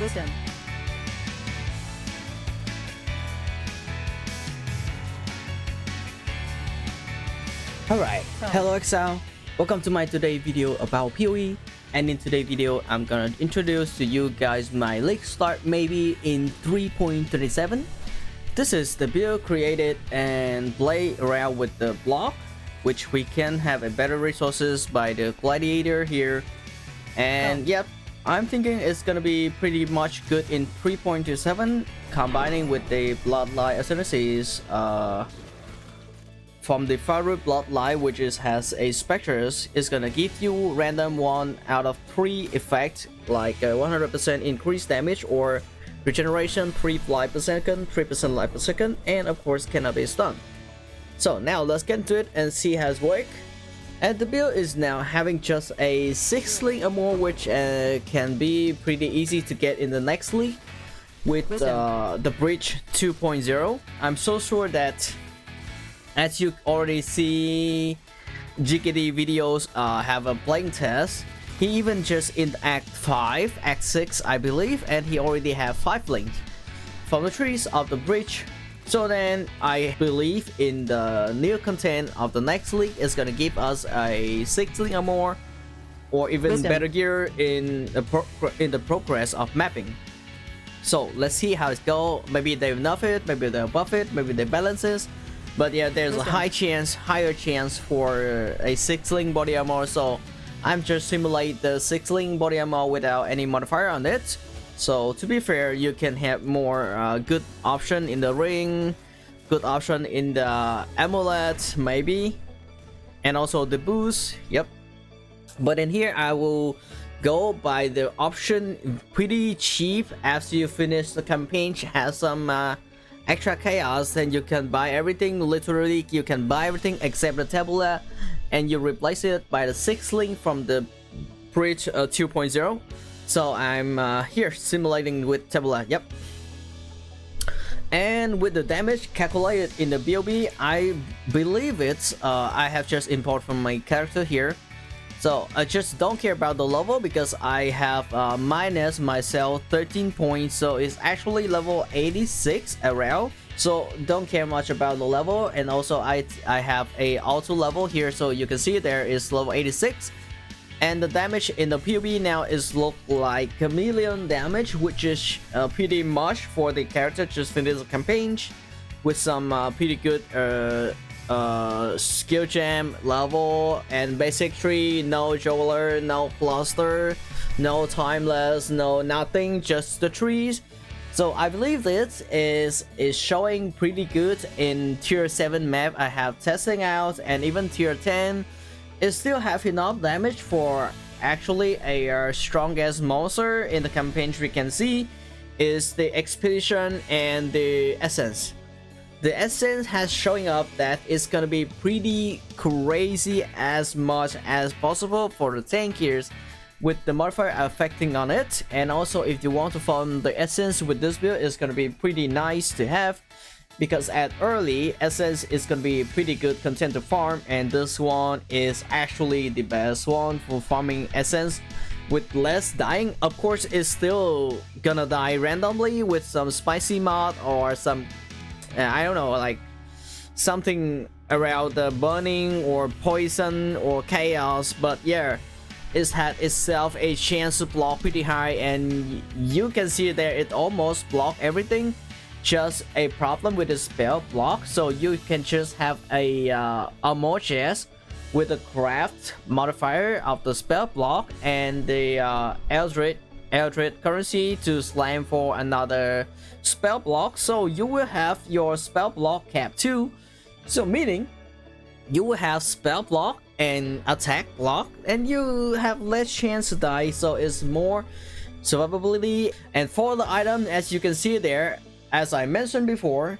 Listen. Alright, hello Exile, welcome to my today video about PoE, and in today's video I'm gonna introduce to you guys my league start maybe in 3.37. This is the build created and play around with the block, which we can have a better resources by the gladiator here. And yep, I'm thinking it's gonna be pretty much good in 3.27, combining with the bloodline ascendancies from the Faru bloodline, which has a specters. Is gonna give you random 1 out of 3 effect, like 100% increased damage or regeneration, 3 life per second, 3% life per second, and of course cannot be stunned. So now let's get into it and see how it works. And the build is now having just a 6 link or more, which can be pretty easy to get in the next league with the bridge 2.0. I'm so sure that, as you already see, GKD videos have a playing test. He even just in Act 5, Act 6 I believe, and he already have 5 links from the trees of the bridge. So then I believe in the new content of the next league is gonna give us a 6 link or more, or even better gear in the progress of mapping. So let's see how it go. Maybe they nerf it, maybe they buff it, maybe they balance it. But yeah, there's a higher chance for a 6 link body armor, so I'm just simulate the 6 link body armor without any modifier on it. So to be fair, you can have more good option in the ring, good option in the amulet maybe, and also the boost. Yep. But in here I will go by the option pretty cheap. After you finish the campaign, has some extra chaos, then you can buy everything. Literally you can buy everything except the tabula, and you replace it by the 6 link from the bridge 2.0. So I'm here simulating with tabula. Yep. And with the damage calculated in the BOB, I believe it's I have just import from my character here. So I just don't care about the level because I have minus myself 13 points, so it's actually level 86 around. So don't care much about the level, and also I have a auto level here, so you can see there is level 86. And the damage in the PoE now is look like a million damage, which is pretty much for the character just finished the campaign with some pretty good skill gem level and basic tree. No jeweler, no cluster, no timeless, no nothing, just the trees. So I believe this is showing pretty good in tier 7 map I have testing out, and even tier 10 it still have enough damage for actually a strongest monster in the campaign. We can see is the expedition and the essence. The essence has showing up that it's gonna be pretty crazy as much as possible for the tankiers, with the modifier affecting on it. And also if you want to farm the essence with this build, it's gonna be pretty nice to have, because at early essence is gonna be pretty good content to farm, and this one is actually the best one for farming essence with less dying. Of course it's still gonna die randomly with some spicy mod or some I don't know, like something around the burning or poison or chaos, but yeah, it's had itself a chance to block pretty high, and you can see there it almost blocked everything. Just a problem with the spell block, so you can just have a more chest with the craft modifier of the spell block and the Eldritch currency to slam for another spell block. So you will have your spell block cap too, so meaning you will have spell block and attack block, and you have less chance to die, so it's more survivability. And for the item, as you can see there, as I mentioned before,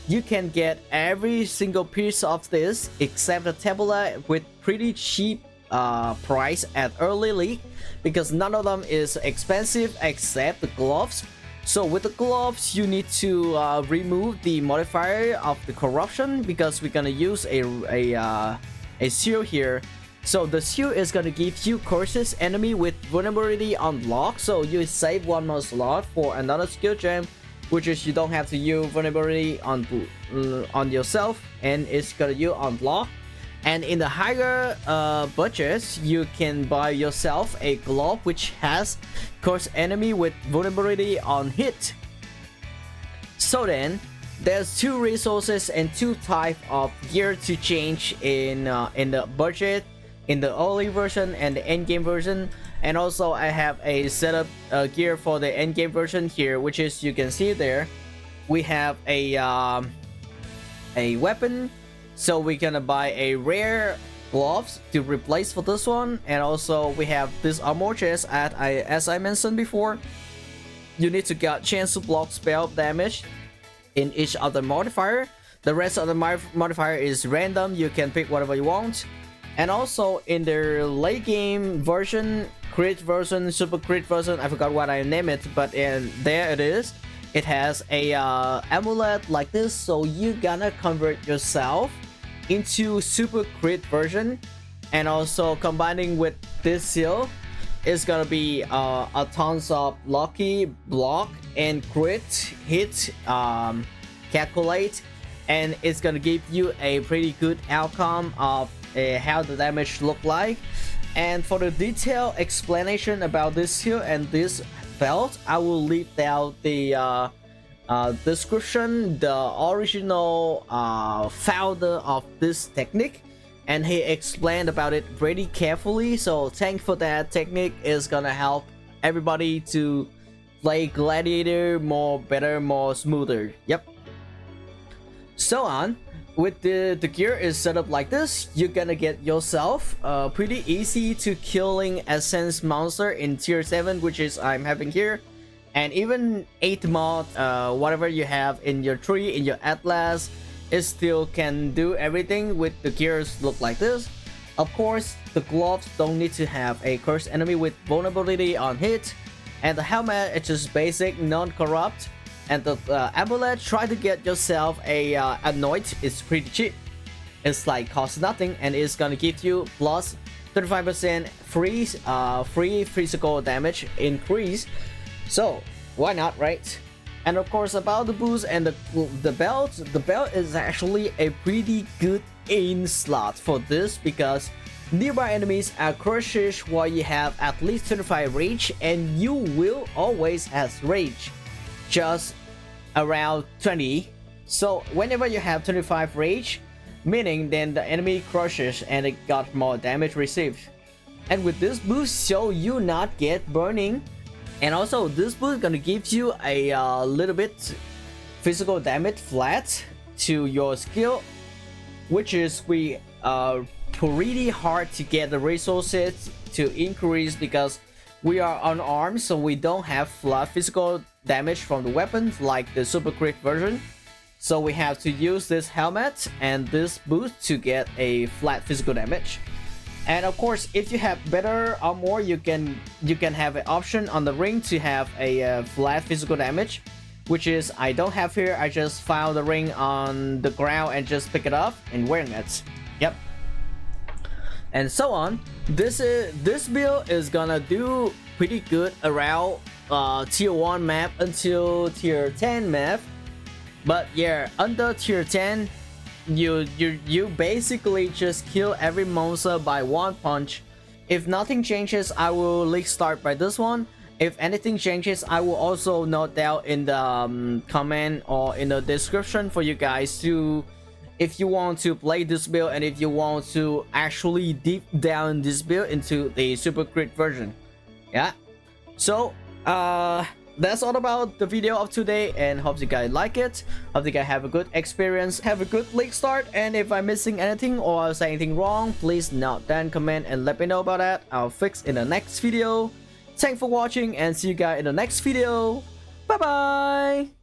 you can get every single piece of this except the tabula with pretty cheap price at early league, because none of them is expensive except the gloves. So with the gloves you need to remove the modifier of the corruption, because we're gonna use a seal here. So the shield is gonna give you curses enemy with vulnerability unlocked. So you save one more slot for another skill gem, which is you don't have to use vulnerability on yourself, and it's gonna you unlock. And in the higher budgets, you can buy yourself a glove which has curse enemy with vulnerability on hit. So then there's two resources and two type of gear to change in the budget, in the early version and the end game version. And also I have a setup gear for the end game version here, which is you can see there we have a weapon. So we're gonna buy a rare gloves to replace for this one, and also we have this armor chest. As I mentioned before, you need to get chance to block spell damage in each of the modifier. The rest of the modifier is random. You can pick whatever you want. And also in the late game version, crit version, super crit version, I forgot what I name it, but there it is. It has a amulet like this, so you gonna convert yourself into super crit version. And also combining with this seal is gonna be a tons of lucky block and crit hit calculate, and it's gonna give you a pretty good outcome of how the damage look like. And for the detailed explanation about this seal and this belt, I will leave down the description. The original founder of this technique, and he explained about it pretty carefully, so thanks for that. Technique is gonna help everybody to play gladiator more better, more smoother. Yep. So on with the gear is set up like this, you're gonna get yourself pretty easy to killing essence monster in tier 7, which is I'm having here. And even 8 mod, whatever you have in your tree, in your atlas, it still can do everything with the gears look like this. Of course, the gloves don't need to have a cursed enemy with vulnerability on hit. And the helmet is just basic, non-corrupt. And the amulet, try to get yourself a anoint. It's pretty cheap. It's like costs nothing, and it's gonna give you plus 35% free physical damage increase. So why not, right? And of course about the boost and the belt is actually a pretty good aim slot for this, because nearby enemies are crushed while you have at least 25 rage, and you will always have rage just around 20. So whenever you have 25 rage, meaning then the enemy crushes and it got more damage received. And with this boost, so you not get burning. And also this boost is gonna give you a little bit physical damage flat to your skill, which is pretty hard to get the resources to increase, because we are unarmed, so we don't have flat physical damage from the weapons like the super crit version. So we have to use this helmet and this boost to get a flat physical damage. And of course, if you have better armor, you can have an option on the ring to have a flat physical damage, which is I don't have here. I just found the ring on the ground and just pick it up and wearing it. Yep. And so on. This build is gonna do pretty good around tier 1 map until tier 10 map. But yeah, under tier 10, you basically just kill every monster by one punch. If nothing changes, I will start by this one. If anything changes, I will also note down in the comment or in the description for you guys to, if you want to play this build and if you want to actually deep down this build into the super crit version. Yeah. So that's all about the video of today, and hope you guys like it. Hope you guys have a good experience, have a good league start. And if I'm missing anything or say anything wrong, please note down, comment and let me know about that. I'll fix in the next video. Thanks for watching and see you guys in the next video. Bye bye.